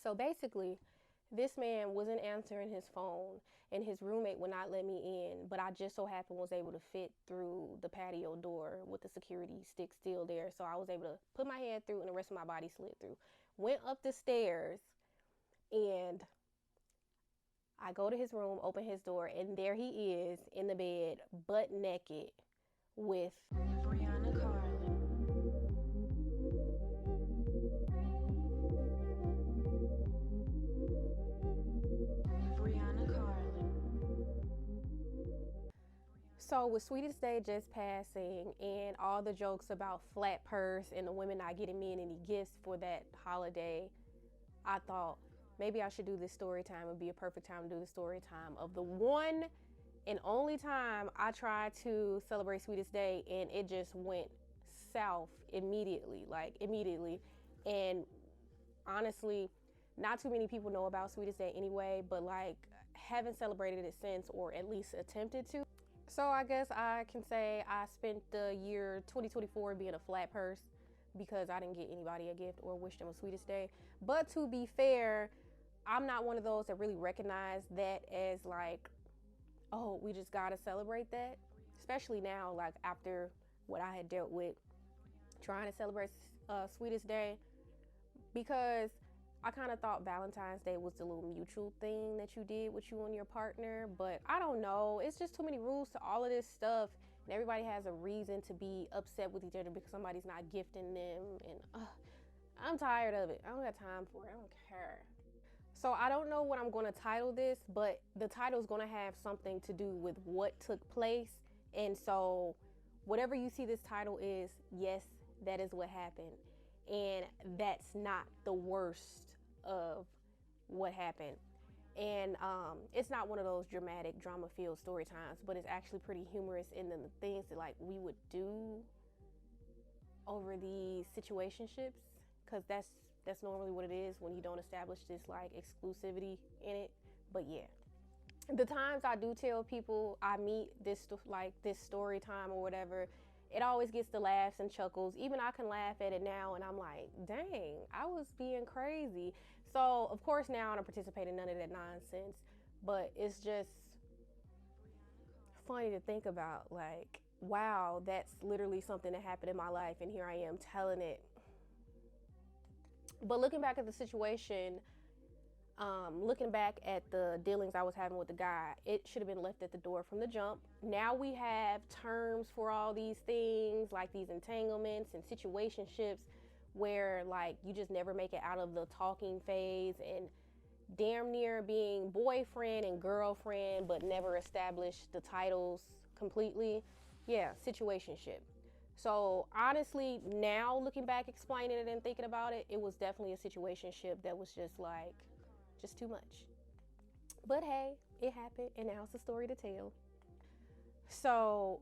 So basically, this man wasn't answering his phone and his roommate would not let me in, but I just so happened was able to fit through the patio door with the security stick still there. So I was able to put my head through and the rest of my body slid through. Went up the stairs and I go to his room, open his door, and there he is in the bed, butt naked with Brianacarly. So with Sweetest Day just passing and all the jokes about flat purse and the women not getting me any gifts for that holiday, I thought maybe I should do this story time. It would be a perfect time to do the story time of the one and only time I tried to celebrate Sweetest Day and it just went south immediately, like immediately. And honestly, not too many people know about Sweetest Day anyway, but like haven't celebrated it since, or at least attempted to. So I guess I can say I spent the year 2024 being a flat purse because I didn't get anybody a gift or wish them a Sweetest Day. But to be fair, I'm not one of those that really recognize that as like, oh, we just gotta celebrate that. Especially now, like after what I had dealt with trying to celebrate Sweetest Day, because I kind of thought Valentine's Day was the little mutual thing that you did with you and your partner, but I don't know. It's just too many rules to all of this stuff, and everybody has a reason to be upset with each other because somebody's not gifting them, and I'm tired of it. I don't got time for it. I don't care. So I don't know what I'm going to title this, but the title is going to have something to do with what took place, and so whatever you see this title is, yes, that is what happened. And that's not the worst of what happened. And it's not one of those dramatic, drama-filled story times, but it's actually pretty humorous in the things that like we would do over these situationships, because that's normally what it is when you don't establish this like exclusivity in it. But yeah, the times I do tell people I meet this story time or whatever, it always gets the laughs and chuckles. Even I can laugh at it now and I'm like, dang, I was being crazy. So of course now I don't participate in none of that nonsense, but it's just funny to think about, like, wow, that's literally something that happened in my life and here I am telling it. But looking back at the situation, looking back at the dealings I was having with the guy, it should have been left at the door from the jump. Now we have terms for all these things, like these entanglements and situationships where like you just never make it out of the talking phase and damn near being boyfriend and girlfriend, but never establish the titles completely. Yeah, situationship. So honestly, now looking back, explaining it and thinking about it, it was definitely a situationship that was just like, just too much. But hey, it happened and now it's a story to tell. So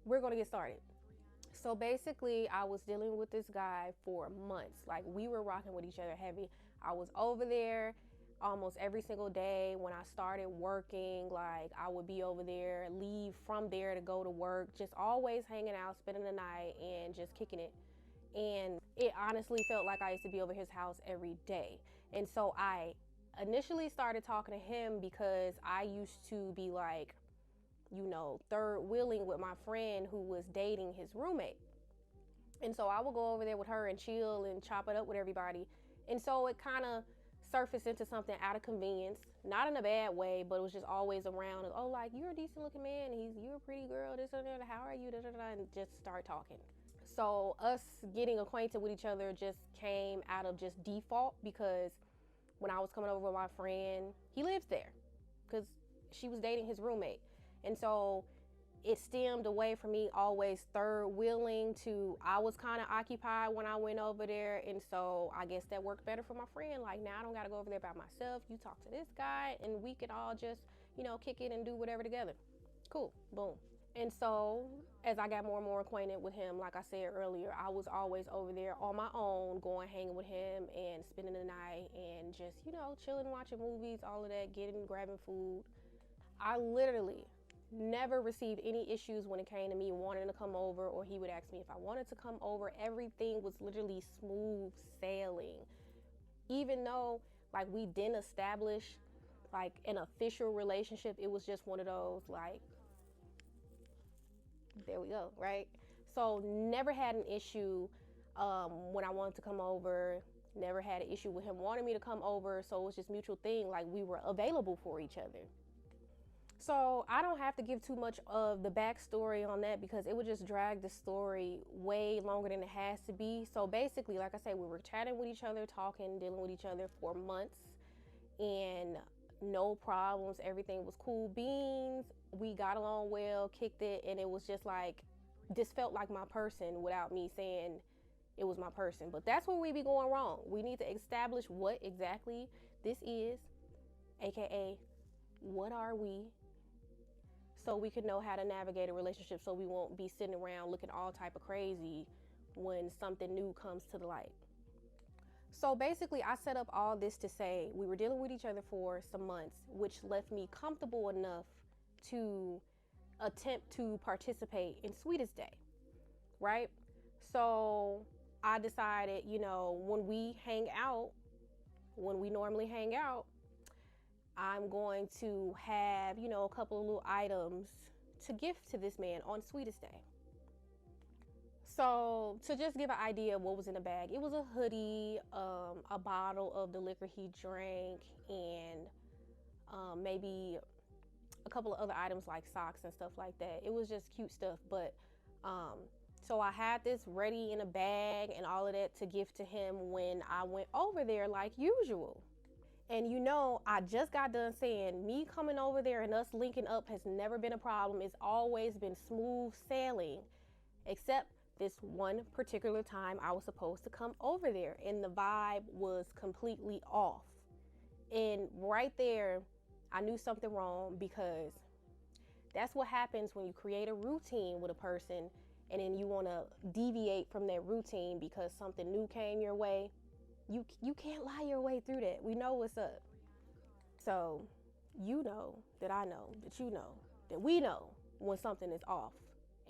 we're gonna get started. So basically I was dealing with this guy for months. Like we were rocking with each other heavy. I was over there almost every single day. When I started working, like I would be over there, leave from there to go to work, just always hanging out, spending the night and just kicking it. And it honestly felt like I used to be over his house every day. And so I initially started talking to him because I used to be like, you know, third wheeling with my friend who was dating his roommate. And so I would go over there with her and chill and chop it up with everybody. And so it kind of surfaced into something out of convenience, not in a bad way, but it was just always around. Oh, like, you're a decent looking man. You're a pretty girl, this and that. How are you? Da, da, da, and just start talking. So us getting acquainted with each other just came out of just default, because when I was coming over with my friend, he lives there because she was dating his roommate. And so it stemmed away from me always third wheeling to I was kind of occupied when I went over there. And so I guess that worked better for my friend. Like, now I don't got to go over there by myself. You talk to this guy and we could all just, you know, kick it and do whatever together. Cool. Boom. And so as I got more and more acquainted with him, like I said earlier, I was always over there on my own, going hanging with him and spending the night and just, you know, chilling, watching movies, all of that, grabbing food. I literally never received any issues when it came to me wanting to come over, or he would ask me if I wanted to come over. Everything was literally smooth sailing. even though like we didn't establish like an official relationship, it was just one of those like, there we go, right? So never had an issue when I wanted to come over. Never had an issue with him wanting me to come over. So it was just mutual thing. Like we were available for each other. So I don't have to give too much of the backstory on that because it would just drag the story way longer than it has to be. So basically, like I said, we were chatting with each other, talking, dealing with each other for months, and no problems. Everything was cool beans. We got along well, kicked it, and it was just like, this felt like my person without me saying it was my person. But that's where we be going wrong. We need to establish what exactly this is, aka what are we, so we can know how to navigate a relationship, so we won't be sitting around looking all type of crazy when something new comes to the light. So basically, I set up all this to say we were dealing with each other for some months, which left me comfortable enough to attempt to participate in Sweetest Day, right? So I decided, when we hang out, when we normally hang out, I'm going to have, a couple of little items to gift to this man on Sweetest Day. So to just give an idea of what was in the bag, it was a hoodie, a bottle of the liquor he drank, and maybe a couple of other items like socks and stuff like that. It was just cute stuff. But so I had this ready in a bag and all of that to give to him when I went over there like usual. And I just got done saying me coming over there and us linking up has never been a problem. It's always been smooth sailing, except this one particular time I was supposed to come over there and the vibe was completely off. And right there, I knew something wrong, because that's what happens when you create a routine with a person and then you want to deviate from that routine because something new came your way. You can't lie your way through that. We know what's up. So you know that I know that you know that we know when something is off,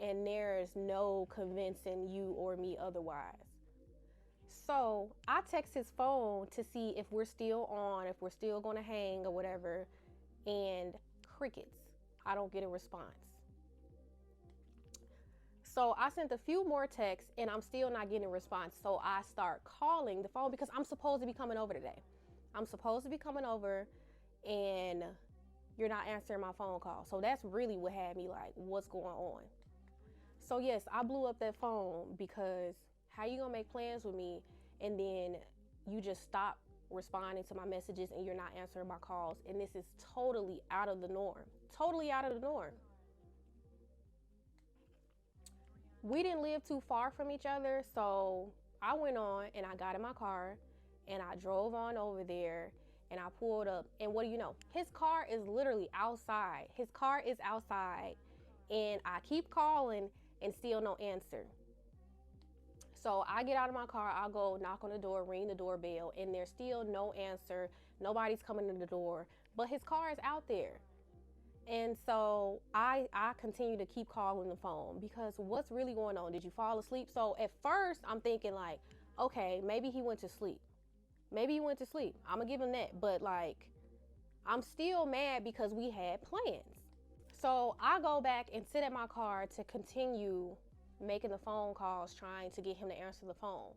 and there's no convincing you or me otherwise. So I text his phone to see if we're still on, if we're still going to hang or whatever, and crickets. I don't get a response. So I sent a few more texts and I'm still not getting a response. So I start calling the phone because I'm supposed to be coming over today. I'm supposed to be coming over and you're not answering my phone call. So that's really what had me like, what's going on? So yes, I blew up that phone, because how you gonna make plans with me and then you just stop responding to my messages and you're not answering my calls? And this is totally out of the norm. Totally out of the norm. We didn't live too far from each other, so I went on and I got in my car and I drove on over there and I pulled up. And what do you know? His car is literally outside. His car is outside and I keep calling and still no answer. So I get out of my car, I'll go knock on the door, ring the doorbell, and there's still no answer. Nobody's coming to the door, but his car is out there. And so I continue to keep calling the phone, because what's really going on? Did you fall asleep? So at first I'm thinking like, okay, maybe he went to sleep. Maybe he went to sleep. I'm gonna give him that. But like, I'm still mad because we had plans. So I go back and sit at my car to continue making the phone calls, trying to get him to answer the phone.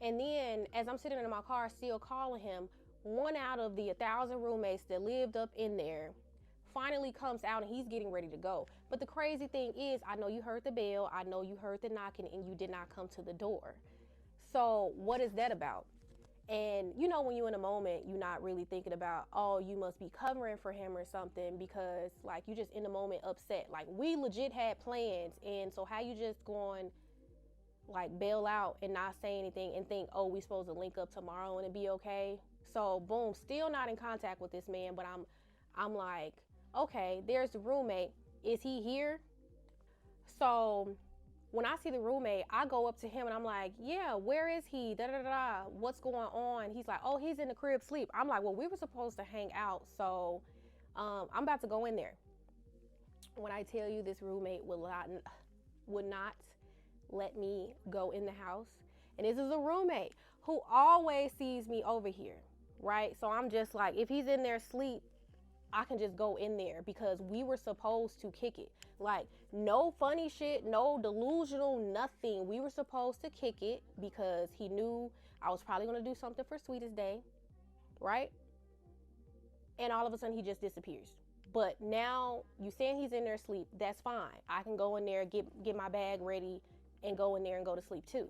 And then as I'm sitting in my car still calling him, one out of the 1,000 roommates that lived up in there finally comes out and he's getting ready to go. But the crazy thing is, I know you heard the bell, I know you heard the knocking, and you did not come to the door. So what is that about? And when you're in a moment, you're not really thinking about, oh, you must be covering for him or something, because like you just in the moment upset. Like we legit had plans, and so how you just going like bail out and not say anything and think, oh, we supposed to link up tomorrow and it'd be okay? So boom, still not in contact with this man, but I'm like, okay, there's the roommate. Is he here? So when I see the roommate, I go up to him and I'm like, yeah, where is he? Da da da. What's going on? He's like, oh, he's in the crib sleep. I'm like, well, we were supposed to hang out, so I'm about to go in there. When I tell you, this roommate would not let me go in the house. And this is a roommate who always sees me over here, right? So I'm just like, if he's in there asleep, I can just go in there because we were supposed to kick it. Like, no funny shit, no delusional, nothing. We were supposed to kick it because he knew I was probably going to do something for Sweetest Day, right? And all of a sudden he just disappears. But now you saying he's in there asleep, that's fine. I can go in there, get my bag ready and go in there and go to sleep too.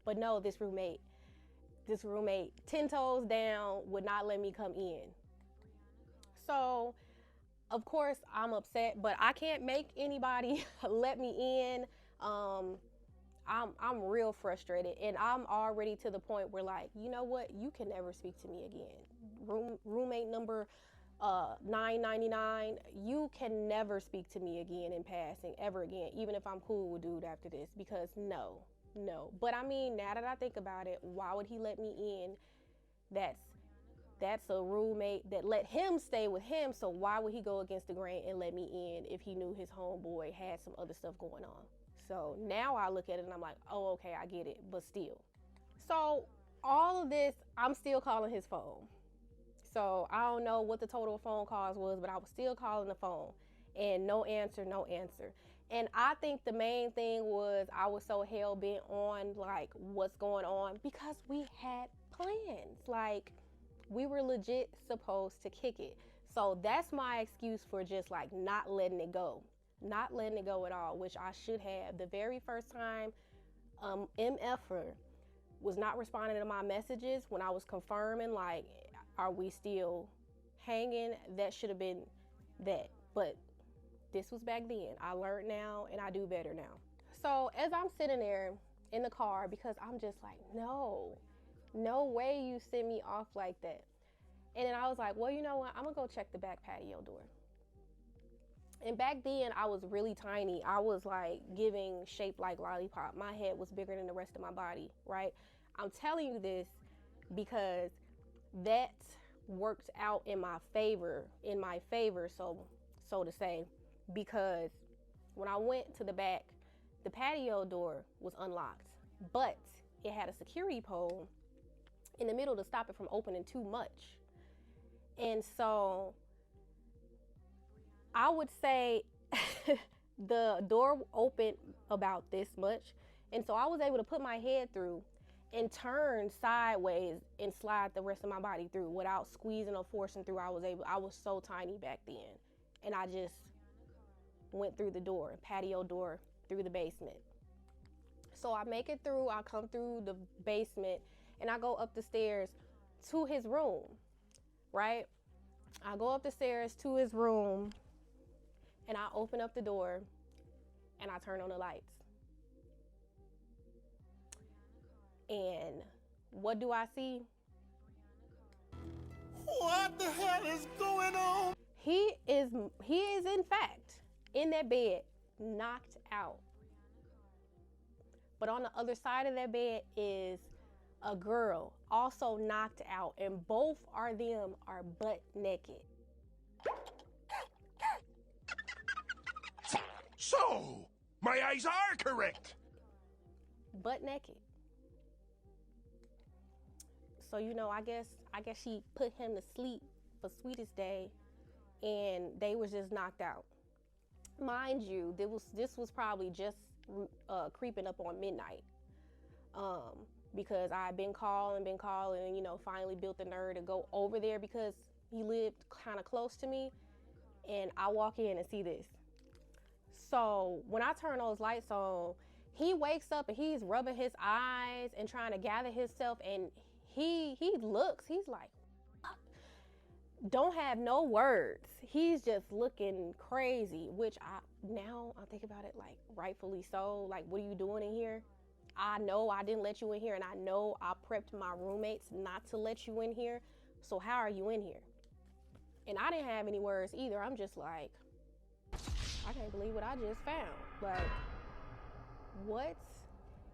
But no, this roommate, 10 toes down, would not let me come in. So, of course, I'm upset, but I can't make anybody let me in. I'm real frustrated, and I'm already to the point where, like, you know what? You can never speak to me again. Roommate number 999, you can never speak to me again in passing ever again, even if I'm cool with dude after this, because no. But I mean, now that I think about it, why would he let me in? That's a roommate that let him stay with him, so why would he go against the grain and let me in if he knew his homeboy had some other stuff going on? So now I look at it and I'm like, oh, okay, I get it, but still. So all of this, I'm still calling his phone. So I don't know what the total phone calls was, but I was still calling the phone and no answer. And I think the main thing was I was so hell bent on like what's going on because we had plans. Like, we were legit supposed to kick it. So that's my excuse for just like not letting it go at all, which I should have. The very first time MFer was not responding to my messages when I was confirming like, are we still hanging? That should have been that. But this was back then. I learned now and I do better now. So as I'm sitting there in the car, because I'm just like, no way you send me off like that. And then I was like, well, you know what? I'm gonna go check the back patio door. And back then I was really tiny. I was like giving shape like lollipop. My head was bigger than the rest of my body, right? I'm telling you this because that worked out in my favor, so to say, because when I went to the back, the patio door was unlocked, but it had a security pole in the middle to stop it from opening too much. And so I would say the door opened about this much, and so I was able to put my head through and turn sideways and slide the rest of my body through without squeezing or forcing through. I was so tiny back then, and I just went through the door, patio door, through the basement. So I make it through, I come through the basement, and I go up the stairs to his room, right? I go up the stairs to his room, and I open up the door, and I turn on the lights. And what do I see? What the hell is going on? He is in fact in that bed, knocked out. But on the other side of that bed is a girl, also knocked out, and both are butt naked. So, my eyes are correct. Butt naked. So, you know, I guess she put him to sleep for Sweetest Day, and they was just knocked out. Mind you, this was probably just creeping up on midnight, because I had been calling, and, you know, finally built the nerve to go over there because he lived kind of close to me, and I walk in and see this. So when I turn those lights on, he wakes up and he's rubbing his eyes and trying to gather himself, and he looks, he's like, what? Don't have no words. He's just looking crazy, which now I think about it, like, rightfully so. Like, what are you doing in here? I know I didn't let you in here, and I know I prepped my roommates not to let you in here. So how are you in here? And I didn't have any words either. I'm just like, I can't believe what I just found. Like, what?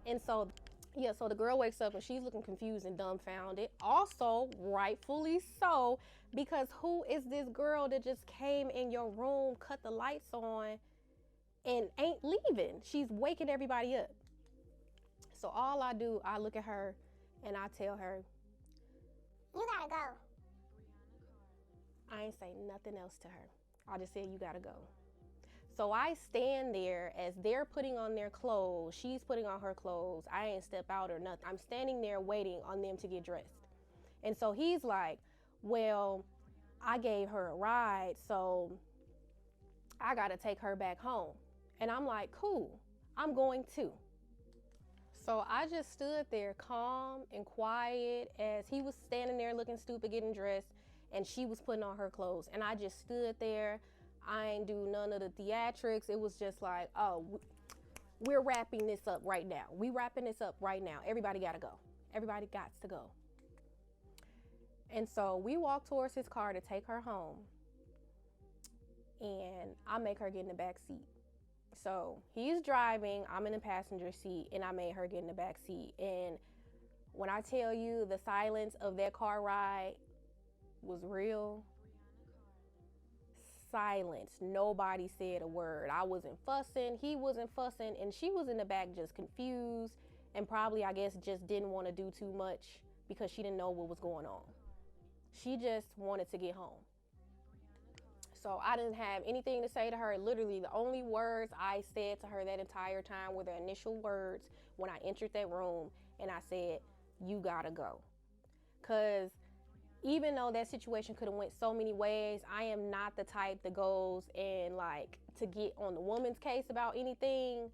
And so, yeah, so the girl wakes up and she's looking confused and dumbfounded. Also, rightfully so, because who is this girl that just came in your room, cut the lights on, and ain't leaving? She's waking everybody up. So all I do, I look at her And I tell her, you gotta go. I ain't say nothing else to her. I just said, you gotta go. So I stand there as they're putting on their clothes. She's putting on her clothes. I ain't step out or nothing. I'm standing there waiting on them to get dressed. And so he's like, well, I gave her a ride, so I gotta take her back home. And I'm like, cool, I'm going too. So I just stood there calm and quiet as he was standing there looking stupid, getting dressed, and she was putting on her clothes. And I just stood there. I ain't do none of the theatrics. It was just like, oh, we're wrapping this up right now. We wrapping this up right now. Everybody gotta go. Everybody got to go. And so we walk towards his car to take her home. And I make her get in the back seat. So he's driving, I'm in the passenger seat, and I made her get in the back seat. And when I tell you the silence of that car ride was real, silence. Nobody said a word. I wasn't fussing, he wasn't fussing, and she was in the back just confused and probably, I guess, just didn't want to do too much because she didn't know what was going on. She just wanted to get home. So I didn't have anything to say to her. Literally, the only words I said to her that entire time were the initial words when I entered that room, and I said, you gotta go. Because even though that situation could have went so many ways, I am not the type that goes and like to get on the woman's case about anything.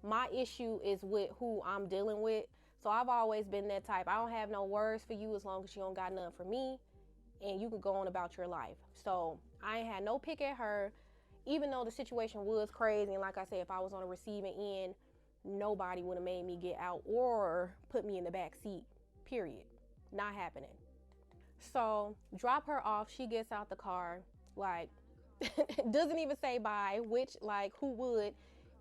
My issue is with who I'm dealing with. So I've always been that type. I don't have no words for you as long as you don't got none for me, and you can go on about your life. So I ain't had no pick at her, even though the situation was crazy. And like I said, if I was on the receiving end, nobody would have made me get out or put me in the back seat, period. Not happening. So drop her off. She gets out the car, like, doesn't even say bye, which, like, who would?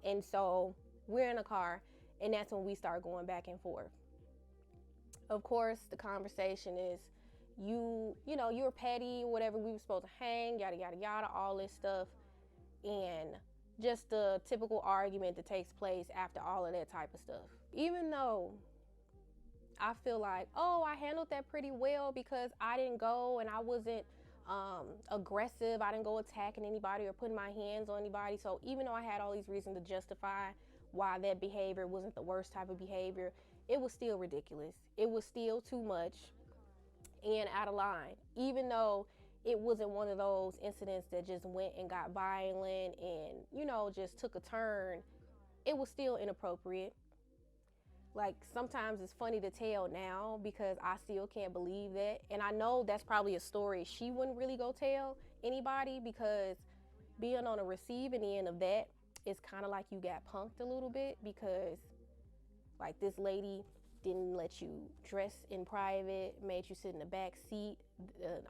And so we're in a car, and that's when we start going back and forth. Of course, the conversation is, you know, you're petty, whatever, we were supposed to hang, yada, yada, yada, all this stuff. And just the typical argument that takes place after all of that type of stuff. Even though I feel like, oh, I handled that pretty well because I didn't go and I wasn't aggressive. I didn't go attacking anybody or putting my hands on anybody. So even though I had all these reasons to justify why that behavior wasn't the worst type of behavior, it was still ridiculous. It was still too much and out of line. Even though it wasn't one of those incidents that just went and got violent and, you know, just took a turn, it was still inappropriate. Like, sometimes it's funny to tell now because I still can't believe that. And I know that's probably a story she wouldn't really go tell anybody, because being on the receiving end of that is kind of like you got punked a little bit, because like this lady didn't let you dress in private, made you sit in the back seat,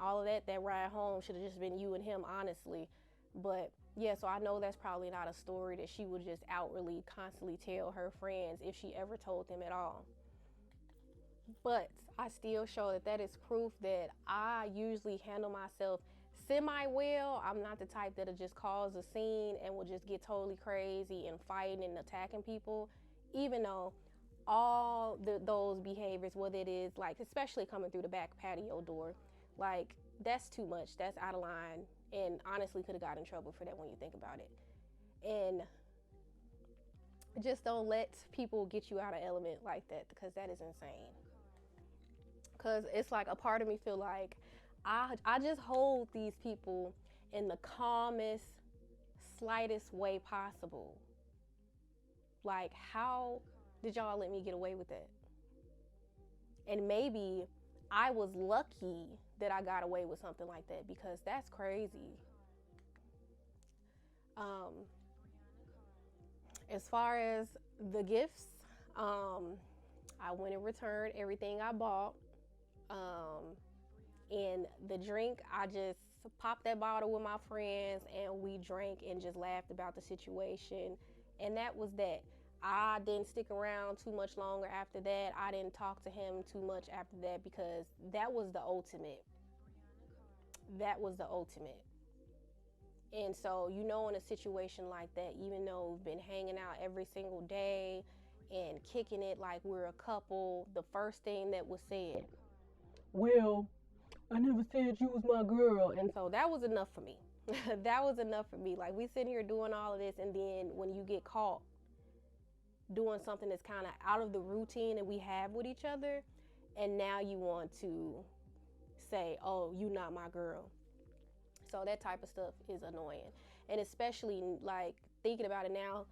all of that ride home should have just been you and him, honestly. But yeah, so I know that's probably not a story that she would just outwardly constantly tell her friends, if she ever told them at all. But I still show that is proof that I usually handle myself semi-well. I'm not the type that'll just cause a scene and will just get totally crazy and fighting and attacking people, even though all those behaviors, whether it is like, especially coming through the back patio door, like, that's too much. That's out of line, and honestly could have got in trouble for that when you think about it. And just don't let people get you out of element like that, because that is insane. Because it's like a part of me feel like I just hold these people in the calmest, slightest way possible. Like, how did y'all let me get away with that? And maybe I was lucky that I got away with something like that, because that's crazy. As far as the gifts, I went and returned everything I bought. And the drink, I just popped that bottle with my friends and we drank and just laughed about the situation. And that was that. I didn't stick around too much longer after that. I didn't talk to him too much after that, because that was the ultimate. That was the ultimate. And so, you know, in a situation like that, even though we've been hanging out every single day and kicking it like we're a couple, the first thing that was said, well, I never said you was my girl. and so that was enough for me. That was enough for me. Like, we sitting here doing all of this, and then when you get caught doing something that's kind of out of the routine that we have with each other, and now you want to say, oh, you not my girl. So that type of stuff is annoying. And especially, like, thinking about it now,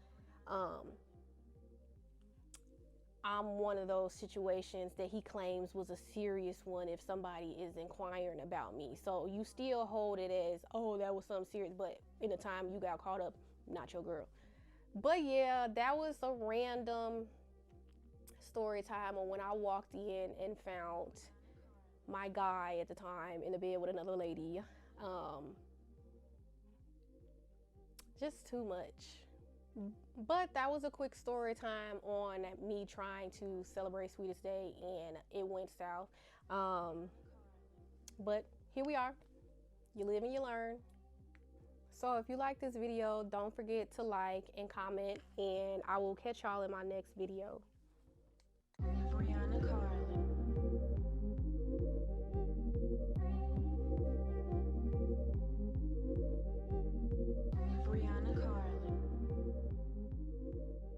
I'm one of those situations that he claims was a serious one if somebody is inquiring about me. So you still hold it as, oh, that was something serious, but in the time you got caught up, not your girl. But yeah, that was a random story time on when I walked in and found my guy at the time in the bed with another lady. Just too much. But that was a quick story time on me trying to celebrate Sweetest Day, and it went south. But here we are. You live and you learn. So if you like this video, don't forget to like and comment, and I will catch y'all in my next video.